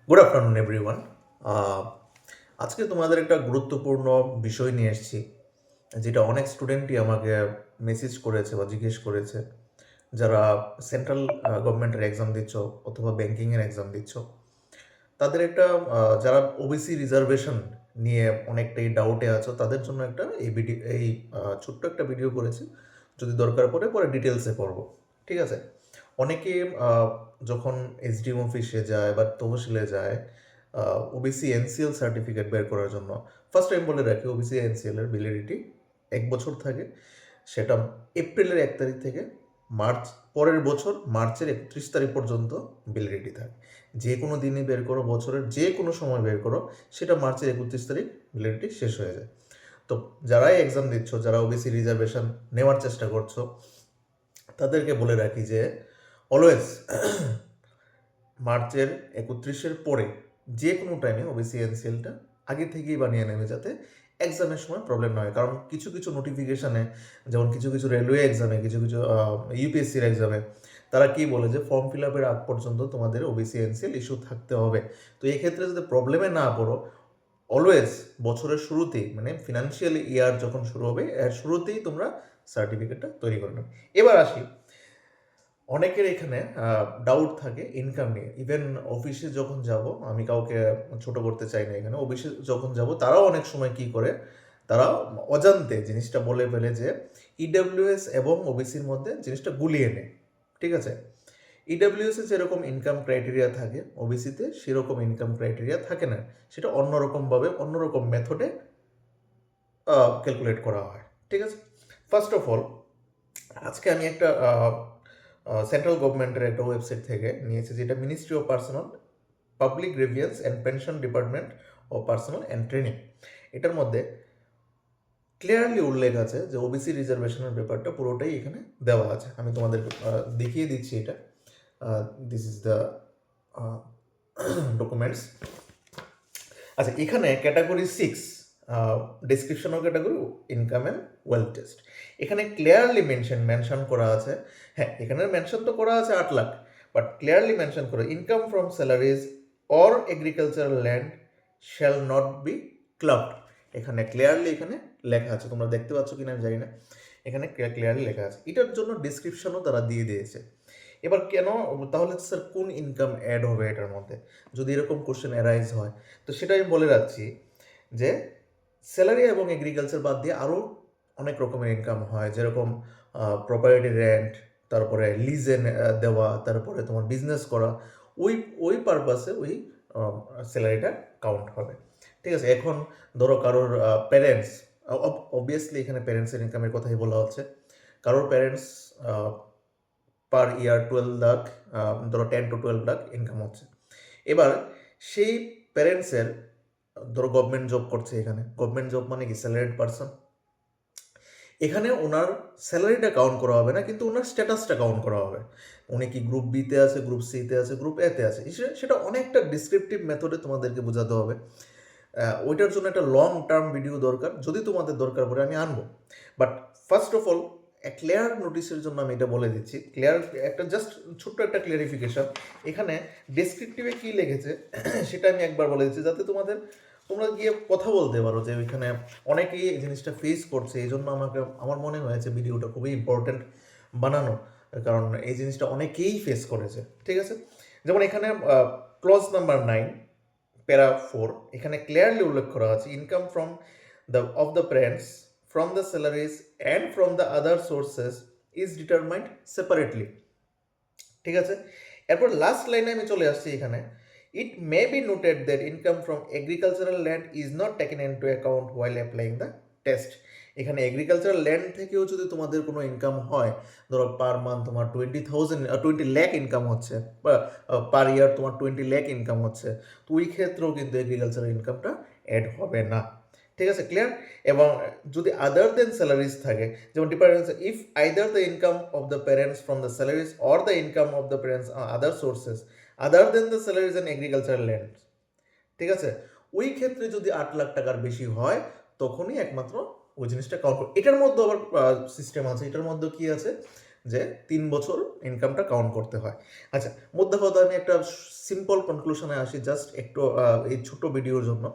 Good afternoon everyone. আজকে তোমাদের একটা গুরুত্বপূর্ণ বিষয় নিয়ে এসেছি, যেটা অনেক স্টুডেন্টই আমাকে মেসেজ করেছে বা জিজ্ঞেস করেছে, যারা সেন্ট্রাল গভর্নমেন্টের এক্সাম দিচ্ছ অথবা ব্যাংকিংয়ের এক্সাম দিচ্ছ। তাদের একটা যারা ওবিসি রিজার্ভেশন নিয়ে অনেকটাই ডাউটে আছো, তাদের জন্য একটা এই ছোট্ট একটা ভিডিও করেছি। যদি দরকার পড়ে পরে ডিটেলসে পড়বো, ঠিক আছে? অনেকে যখন এসডিএম অফিসে যায় বা তহসিলে যায় ওবিসি এনসিএল সার্টিফিকেট বের করার জন্য, ফার্স্ট টাইম বলে রাখি ওবিসি এনসিএল এর ভ্যালিডিটি 1 বছর থাকে। সেটা এপ্রিলের 1 তারিখ থেকে পরের বছর মার্চের 31 তারিখ পর্যন্ত ভ্যালিডিটি থাকে। যে কোনো দিনে বের করো, বছরের যে কোনো সময় বের করো, সেটা মার্চের 31 তারিখ ভ্যালিডিটি শেষ হয়ে যায়। তো যারাই এক্সাম দিচ্ছ, যারা ওবিসি রিজার্ভেশন নেওয়ার চেষ্টা করছো, তাদেরকে বলে রাখি যে অলওয়েজ মার্চের 31-এর পরে যে কোনো টাইমে ওবিসি এনসিএলটা আগে থেকেই বানিয়ে নেবে, যাতে এক্সামের সময় প্রবলেম না হয়। কারণ কিছু কিছু নোটিফিকেশানে, যেমন কিছু কিছু রেলওয়ে এক্সামে, কিছু কিছু ইউপিএসসির এক্সামে, তারা কি বলে যে ফর্ম ফিল আপের আগ পর্যন্ত তোমাদের ওবিসি এনসিএল ইস্যু থাকতে হবে। তো এক্ষেত্রে যদি প্রবলেমে না পড়ো, অলওয়েজ বছরের শুরুতেই, মানে ফিনান্সিয়াল ইয়ার যখন শুরু হবে এর শুরুতেই তোমরা সার্টিফিকেটটা তৈরি করে নেবে। এবার আসি, অনেকের এখানে ডাউট থাকে ইনকাম নিয়ে। ইভেন অফিসে যখন যাব, আমি কাউকে ছোট করতে চাই না এখানে, অফিসে যখন যাব তারাও অনেক সময় কি করে, তারা অজান্তে জিনিসটা বলে ফেলে যে ইডব্লিউএস এবং ওবিসির মধ্যে জিনিসটা গুলিয়ে নেয়, ঠিক আছে? ইডব্লিউএসে যেরকম ইনকাম ক্রাইটেরিয়া থাকে, ওবিসিতে সেরকম ইনকাম ক্রাইটেরিয়া থাকে না। সেটা অন্যরকমভাবে অন্যরকম মেথডে ক্যালকুলেট করা হয়, ঠিক আছে? ফার্স্ট অফ অল, আজকে আমি একটা সেন্ট্রাল গভর্নমেন্টের একটা ওয়েবসাইট থেকে নিয়েছি, যেটা ministry of personal public grievance and pension department of personal and training. এটার মধ্যে ক্লিয়ারলি উল্লেখ আছে যে ওবিসি রিজার্ভেশনের ব্যাপারটা পুরোটাই এখানে দেওয়া আছে। আমি তোমাদের দেখিয়ে দিচ্ছি এটা। This is the documents. আচ্ছা, এখানে category 6, description of category income and wealth test, এখানে ক্লিয়ারলি মেনশন করা আছে। হ্যাঁ, এখানে মেনশন তো করা আছে 8 লাখ, বাট ক্লিয়ারলি মেনশন করা income from salaries or agricultural land shall not be clubbed. এখানে ক্লিয়ারলি এখানে লেখা আছে, তোমরা দেখতে পাচ্ছ কিনা আমি জানি না, এখানে ক্লিয়ারলি লেখা আছে। এটার জন্য ডিসক্রিপশনও তারা দিয়ে দিয়েছে। এবার কেন, তাহলে স্যার কোন ইনকাম অ্যাড হবে এটার মধ্যে, যদি এরকম কোশ্চেন অ্যারাইজ হয়? তো সেটা আমি বলে রাখছি যে স্যালারি এবং এগ্রিকালচার বাদ দিয়ে আরও অনেক রকমের ইনকাম হয়, যেরকম প্রপার্টি রেন্ট, তারপরে লিজে দেওয়া, তারপরে তোমার বিজনেস করা, ওই ওই পারপাসে ওই স্যালারিটা কাউন্ট হবে, ঠিক আছে? এখন ধরো কারোর প্যারেন্টস, অবভিয়াসলি এখানে প্যারেন্টসের ইনকামের কথাই বলা হচ্ছে। কারোর প্যারেন্টস পার ইয়ার 12 লাখ, ধরো 10 to 12 লাখ ইনকাম হচ্ছে। এবার সেই প্যারেন্টসের, ধরো গভর্নমেন্ট জব করছে, এখানে গভর্নমেন্ট জব মানে কি স্যালারিড পারসন, এখানে ওনার স্যালারিটা কাউন্ট করা হবে না, কিন্তু ওনার স্ট্যাটাসটা কাউন্ট করা হবে। উনি কি গ্রুপ বিতে আছে, গ্রুপ সিতে আছে, গ্রুপ এতে আছে, সেটা অনেকটা ডিসক্রিপটিভ মেথডে তোমাদেরকে বোঝাতে হবে। ওইটার জন্য একটা লং টার্ম ভিডিও দরকার, যদি তোমাদের দরকার পড়ে আমি আনবো। But first of all, clear নোটিসের জন্য আমি এটা বলে দিচ্ছি, ক্লিয়ার একটা জাস্ট ছোট্ট একটা ক্লিয়ারিফিকেশন। এখানে ডেসক্রিপটিভে কী লিখেছে সেটা আমি একবার বলে দিচ্ছি, যাতে তোমরা গিয়ে কথা বলতে পারো যে ওইখানে অনেকেই এই জিনিসটা ফেস করছে। এই জন্য আমার মনে হয়েছে ভিডিওটা খুবই ইম্পর্টেন্ট বানানো, কারণ এই জিনিসটা অনেকেই ফেস করেছে, ঠিক আছে? যেমন এখানে ক্লজ নাম্বার 9 প্যারা 4, এখানে ক্লিয়ারলি উল্লেখ করা আছে income from the parents from the salaries and from the other sources is determined separately, ঠিক আছে? এরপর লাস্ট লাইনে আমি চলে আসছি, এখানে it may be noted that income from agricultural land is not taken into account while applying the test. এখানে agricultural land থেকেও যদি তোমাদের কোনো ইনকাম হয়, ধরো পার মান্থ তোমার 20 লাখ ইনকাম হচ্ছে, বা পার ইয়ার তোমার 20 লাখ ইনকাম হচ্ছে, তো ওই ক্ষেত্রেও কিন্তু এগ্রিকালচারাল ইনকামটা অ্যাড হবে না, ঠিক আছে? ক্লিয়ার? এবং যদি আদার দেন স্যালারিজ থাকে, যেমন ডিপারেন্স, if either the income of the parents from the salaries or the income of the parents other sources other than the salaries and agricultural land, ঠিক আছে? ওই ক্ষেত্রে যদি 8 লাখ টাকার বেশি হয়, তখনই একমাত্র ওই জিনিসটা কাউন্ট করে। এটার মধ্যে আবার সিস্টেম আছে, এটার মধ্যে কি আছে, যে 3 বছর ইনকামটা কাউন্ট করতে হয়। আচ্ছা, মোদ্দা কথা আমি একটা সিম্পল কনক্লুশনে আসি জাস্ট একটু এই ছোট ভিডিওর জন্য,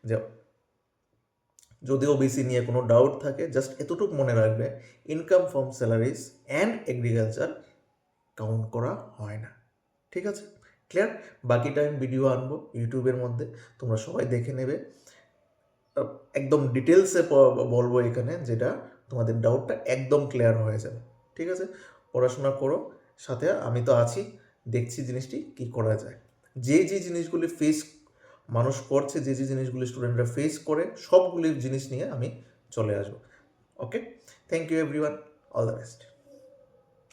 যে যদি ওবিসি নিয়ে কোনো ডাউট থাকে জাস্ট এতটুকু মনে রাখবে, income from salaries and agriculture count করা হয় না। ঠিক আছে, ক্লিয়ার? বাকি টাইম ভিডিও আনবো ইউটিউবের মধ্যে, তোমরা সবাই দেখে নেবে, একদম ডিটেলসে বলবো এখানে, যেটা তোমাদের ডাউটটা একদম ক্লিয়ার হয়ে যাবে। ঠিক আছে, পড়াশোনা করো, সাথে আমি তো আছি, দেখছি জিনিসটি কি করা যায়। যে জিনিসগুলি ফেস মানুষ করছে, যে জিনিসগুলি স্টুডেন্টরা ফেস করে, সবগুলি জিনিস নিয়ে আমি চলে আসবো। Okay, thank you everyone, all the best.